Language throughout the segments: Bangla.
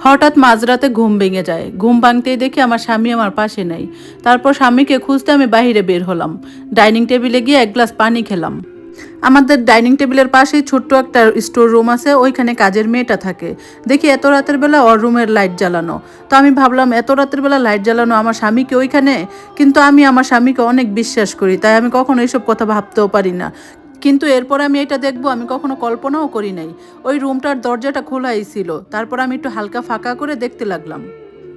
হঠাৎ মাঝরাতে ঘুম ভেঙে যায়। ঘুম ভাঙতেই দেখি আমার স্বামী আমার পাশে নেই। তারপর স্বামীকে খুঁজতে আমি বাইরে বের হলাম। ডাইনিং টেবিলে গিয়ে এক গ্লাস পানি খেলাম। আমাদের ডাইনিং টেবিলের পাশেই ছোট্ট একটা স্টোর রুম আছে, ওইখানে কাজের মেয়েটা থাকে। দেখি এত রাতের বেলা ওর রুমের লাইট জ্বালানো। তো আমি ভাবলাম এত রাতের বেলা লাইট জ্বালানো, আমার স্বামীকে ওইখানে। কিন্তু আমি আমার স্বামীকে অনেক বিশ্বাস করি, তাই আমি কখনো এইসব কথা ভাবতেও পারি না। কিন্তু এরপরে আমি এটা দেখবো আমি কখনো কল্পনাও করি নাই। ওই রুমটার দরজাটা খোলাই ছিল। তারপর আমি একটু হালকা ফাঁকা করে দেখতে লাগলাম।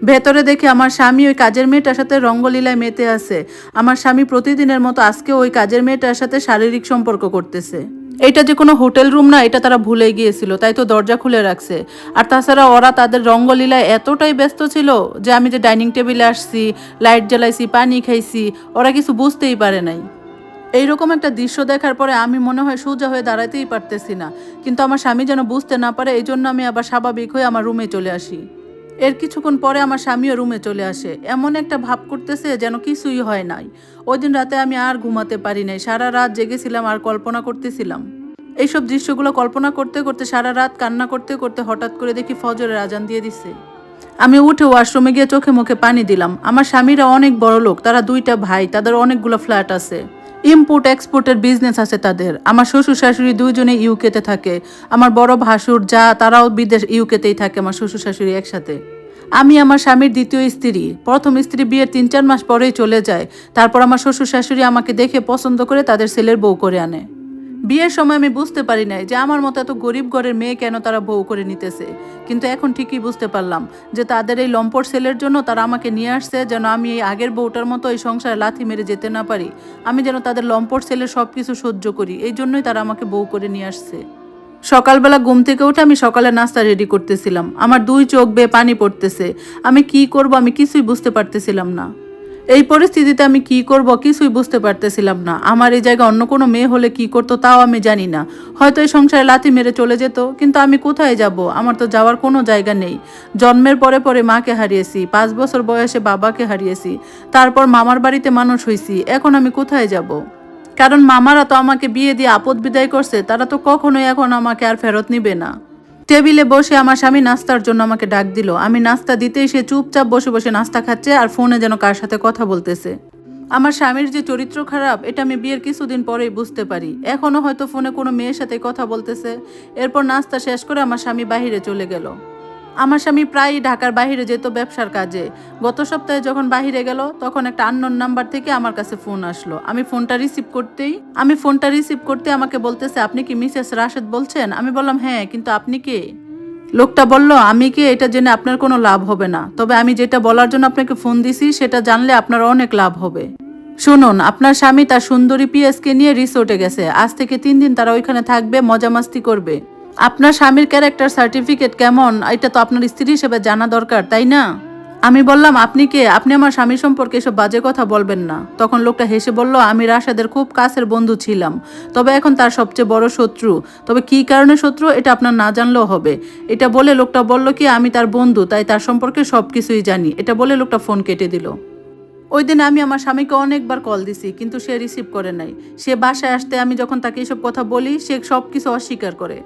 ভেতরে দেখে আমার স্বামী ওই কাজের মেয়েটার সাথে রঙ্গলীলায় মেতে আছে। আমার স্বামী প্রতিদিনের মতো আজকে ওই কাজের মেয়েটার সাথে শারীরিক সম্পর্ক করতেছে। এটা যে কোনো হোটেল রুম না, এটা তারা ভুলে গিয়েছিল, তাই তো দরজা খুলে রাখছে। আর তাছাড়া ওরা তাদের রঙ্গলীলায় এতটাই ব্যস্ত ছিল যে আমি যে ডাইনিং টেবিলে আসছি, লাইট জ্বালাইছি, পানি খাইছি, ওরা কিছু বুঝতেই পারে নাই। এইরকম একটা দৃশ্য দেখার পরে আমি মনে হয় সোজা হয়ে দাঁড়াতেই পারতেছি না। কিন্তু আমার স্বামী যেন বুঝতে না পারে, এই জন্য আমি আবার স্বাভাবিক হয়ে আমার রুমে চলে আসি। এর কিছুক্ষণ পরে আমার স্বামীও রুমে চলে আসে। এমন একটা ভাব করতেছে যেন কিছুই হয় নাই। ওই দিন রাতে আমি আর ঘুমাতে পারি নাই, সারা রাত জেগেছিলাম আর কল্পনা করতেছিলাম। এইসব দৃশ্যগুলো কল্পনা করতে করতে সারা রাত কান্না করতে করতে হঠাৎ করে দেখি ফজরের আজান দিয়ে দিছে। আমি উঠে ওয়াশরুমে গিয়ে চোখে মুখে পানি দিলাম। আমার স্বামীরা অনেক বড় লোক, তারা দুইটা ভাই, তাদের অনেকগুলো ফ্ল্যাট আছে, ইম্পোর্ট এক্সপোর্টের বিজনেস আছে তাদের। আমার শ্বশুর শাশুড়ি দুইজনে ইউকেতে থাকে। আমার বড় ভাসুর যা, তারাও বিদেশ ইউকেতেই থাকে, আমার শ্বশুর শাশুড়ি একসাথে। আমি আমার স্বামীর দ্বিতীয় স্ত্রী। প্রথম স্ত্রী বিয়ের 3-4 মাস পরেই চলে যায়। তারপর আমার শ্বশুর শাশুড়ি আমাকে দেখে পছন্দ করে তাদের ছেলের বউ করে আনে। বিয়ের সময় আমি বুঝতে পারি নাই যে আমার মতো এত গরিব ঘরের মেয়ে কেন তারা বউ করে নিতেছে। কিন্তু এখন ঠিকই বুঝতে পারলাম যে তাদের এই লম্পট ছেলের জন্য তারা আমাকে নিয়ে আসছে, যেন আমি এই আগের বউটার মতো এই সংসারে লাথি মেরে যেতে না পারি। আমি যেন তাদের লম্পট ছেলের সব কিছু সহ্য করি, এই জন্যই তারা আমাকে বউ করে নিয়ে আসছে। সকালবেলা ঘুম থেকে উঠে আমি সকালে নাস্তা রেডি করতেছিলাম। আমার 2 চোখ বেয়ে পানি পড়তেছে। আমি কি করব আমি কিছুই বুঝতে পারতেছিলাম না। এই পরিস্থিতিতে আমি কি করব কিছুই বুঝতে পারতেছিলাম না। আমার এই জায়গায় অন্য কোনো মেয়ে হলে কি করতো তাও আমি জানি না। হয়তো এই সংসারে লাথি মেরে চলে যেত, কিন্তু আমি কোথায় যাব? আমার তো যাওয়ার কোনো জায়গা নেই। জন্মের পরে পরে মাকে হারিয়েছি, 5 বছর বয়সে বাবাকে হারিয়েছি, তারপর মামার বাড়িতে মানুষ হয়েছি। এখন আমি কোথায় যাব? কারণ মামারা তো আমাকে বিয়ে দিয়ে আপদ বিদায় করছে, তারা তো কখনোই এখন আমাকে আর ফেরত নিবে না। টেবিলে বসে আমার স্বামী নাস্তার জন্য আমাকে ডাক দিল। আমি নাস্তা দিতেই সে চুপচাপ বসে বসে নাস্তা খাচ্ছে আর ফোনে যেন কার সাথে কথা বলতেছে। আমার স্বামীর যে চরিত্র খারাপ, এটা আমি বিয়ের কিছুদিন পরেই বুঝতে পারি। এখনো হয়তো ফোনে কোনো মেয়ের সাথে কথা বলতেছে। এরপর নাস্তা শেষ করে আমার স্বামী বাহিরে চলে গেল। আমার স্বামী প্রায়ই ঢাকার বাইরে যেত ব্যবসার কাজে। গত সপ্তাহে যখন বাইরে গেল তখন একটা আননোন নাম্বার থেকে আমার কাছে ফোন আসলো। আমি ফোনটা রিসিভ করতে আমাকে বলতেছে, আপনি কি মিসেস রাশেদ বলছেন? আমি বললাম হ্যাঁ, কিন্তু আপনি কে? লোকটা বলল, আমি কে এটা জেনে আপনার কোনো লাভ হবে না, তবে আমি যেটা বলার জন্য আপনাকে ফোন দিছি সেটা জানলে আপনার অনেক লাভ হবে। শুনুন, আপনার স্বামী তার সুন্দরী পিএসকে নিয়ে রিসোর্টে গেছে। আজ থেকে 3 দিন তারা ওইখানে থাকবে, মজা মাস্তি করবে। আপনার স্বামীর ক্যারেক্টার সার্টিফিকেট কেমন এটা তো আপনার স্ত্রী হিসেবে জানা দরকার, তাই না? আমি বললাম, আপনি কে? আপনি আমার স্বামী সম্পর্কে এসব বাজে কথা বলবেন না। তখন লোকটা হেসে বলল, আমি রাশেদের খুব কাছের বন্ধু ছিলাম, তবে এখন তার সবচেয়ে বড় শত্রু। তবে কি কারণে শত্রু এটা আপনার না জানলেও হবে। এটা বলে লোকটা বলল কি আমি তার বন্ধু, তাই তার সম্পর্কে সবকিছুই জানি। এটা বলে লোকটা ফোন কেটে দিল। ওই দিন আমি আমার স্বামীকে অনেকবার কল দিছি, কিন্তু সে রিসিভ করে নাই। সে বাসায় আসতে আমি যখন তাকে এসব কথা বলি, সে সব কিছু অস্বীকার করে।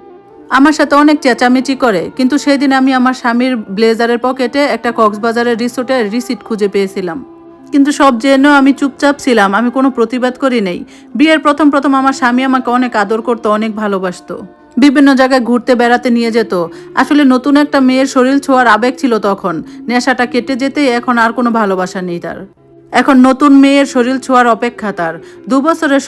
আমার সাথে অনেক চেঁচামেচি করে। কিন্তু সেদিন আমি আমার স্বামীর ব্লেজারের পকেটে একটা কক্সবাজারের রিসোর্টের রিসিট খুঁজে পেয়েছিলাম। কিন্তু সব জেনেও আমি চুপচাপ ছিলাম, আমি কোনো প্রতিবাদ করি নাই। বিয়ের প্রথম প্রথম আমার স্বামী আমাকে অনেক আদর করতো, অনেক ভালোবাসতো, বিভিন্ন জায়গায় ঘুরতে বেড়াতে নিয়ে যেত। আসলে নতুন একটা মেয়ের শরীর ছোঁয়ার আবেগ ছিল তখন। নেশাটা কেটে যেতে এখন আর কোনো ভালোবাসা নেই তার। এখন নতুন মেয়ের শরীর ছোঁয়ার অপেক্ষা তার। 2 বছরের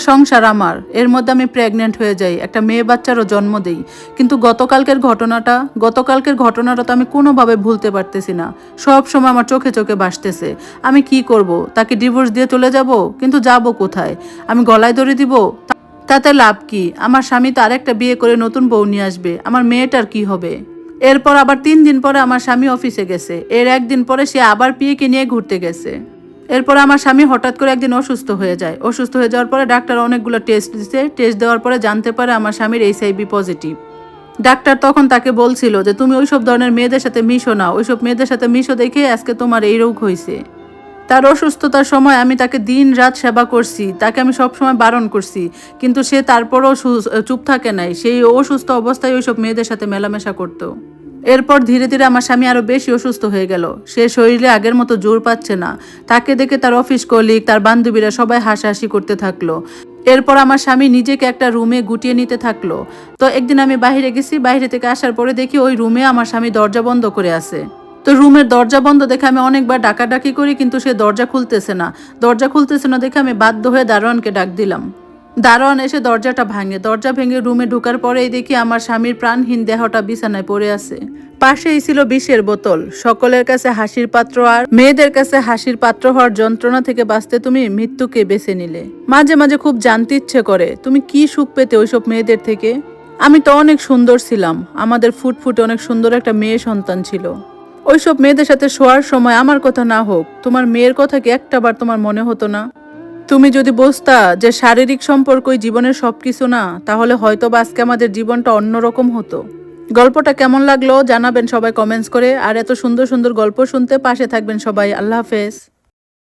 সংসার আমার। এর মধ্যে আমি প্রেগনেন্ট হয়ে যাই, একটা মেয়ে বাচ্চারও জন্ম দেই। কিন্তু গতকালকের ঘটনাটা তো আমি কোনোভাবে ভুলতে পারতেছি না। সব সময় আমার চোখে চোখে ভাসতেছে। আমি কি করব? তাকে ডিভোর্স দিয়ে চলে যাব? কিন্তু যাব কোথায়? আমি গলায় দড়ি দিব? তাতে লাভ কি? আমার স্বামী তো আরেকটা বিয়ে করে নতুন বউ নিয়ে আসবে, আমার মেয়েটার কি হবে? এরপর আবার 3 দিন পরে আমার স্বামী অফিসে গেছে। এর 1 দিন পরে সে আবার পিএকে নিয়ে ঘুরতে গেছে। এরপর আমার স্বামী হঠাৎ করে একদিন অসুস্থ হয়ে যায়। অসুস্থ হয়ে যাওয়ার পরে ডাক্তার অনেকগুলো টেস্ট দিছে। টেস্ট দেওয়ার পরে জানতে পারে আমার স্বামীর এইচআইভি পজিটিভ। ডাক্তার তখন তাকে বলছিল যে তুমি ওইসব ধরনের মেয়েদের সাথে মিশো না, ওইসব মেয়েদের সাথে মিশো দেখে আজকে তোমার এই রোগ হয়েছে। তার অসুস্থতার সময় আমি তাকে দিন রাত সেবা করছি, তাকে আমি সব সময় বারণ করছি, কিন্তু সে তারপরও চুপ থাকে নাই। সেই অসুস্থ অবস্থায় ওইসব মেয়েদের সাথে মেলামেশা করতো। এরপর ধীরে ধীরে আমার স্বামী আরো বেশি অসুস্থ হয়ে গেল। সে শরীরে আগের মতো জোর পাচ্ছে না। তাকে দেখে তার অফিস কলিগ, তার বান্ধবীরা সবাই হাসাহাসি করতে থাকলো। এরপর আমার স্বামী নিজেকে একটা রুমে গুটিয়ে নিতে থাকলো। তো একদিন আমি বাইরে গেছি, বাইরে থেকে আসার পরে দেখি ওই রুমে আমার স্বামী দরজা বন্ধ করে আছে। তো রুমের দরজা বন্ধ দেখে আমি অনেকবার ডাকাডাকি করি, কিন্তু সে দরজা খুলতেছে না। দরজা খুলতেছে না দেখে আমি বাধ্য হয়ে দারোয়ানকে ডাক দিলাম। দারোয়ান এসে দরজাটা ভাঙে। দরজা ভেঙে রুমে ঢোকার পরেই দেখি আমার স্বামীর প্রাণহীন দেহটা বিছানায় পড়ে আছে। পাশেই ছিল বিষের বোতল। সকলের কাছে হাসির পাত্র, আর মেয়েদের কাছে হাসির পাত্র হওয়ার যন্ত্রণা থেকে বাঁচতে তুমি মৃত্যুকে বেছে নিলে। মাঝে মাঝে খুব জানতে ইচ্ছে করে তুমি কি সুখ পেতে ওইসব মেয়েদের থেকে। আমি তো অনেক সুন্দর ছিলাম, আমাদের ফুটফুটে অনেক সুন্দর একটা মেয়ে সন্তান ছিল। ওইসব মেয়েদের সাথে শোয়ার সময় আমার কথা না হোক, তোমার মেয়ের কথা কি একটাবার তোমার মনে হতো না? তুমি যদি বুঝতা যে শারীরিক সম্পর্কই জীবনের সবকিছু না, তাহলে হয়তো বা আজকে আমাদের জীবনটা অন্যরকম হতো। গল্পটা কেমন লাগলো জানাবেন সবাই কমেন্টস করে। আর এত সুন্দর সুন্দর গল্প শুনতে পাশে থাকবেন সবাই। আল্লাহ হাফেজ।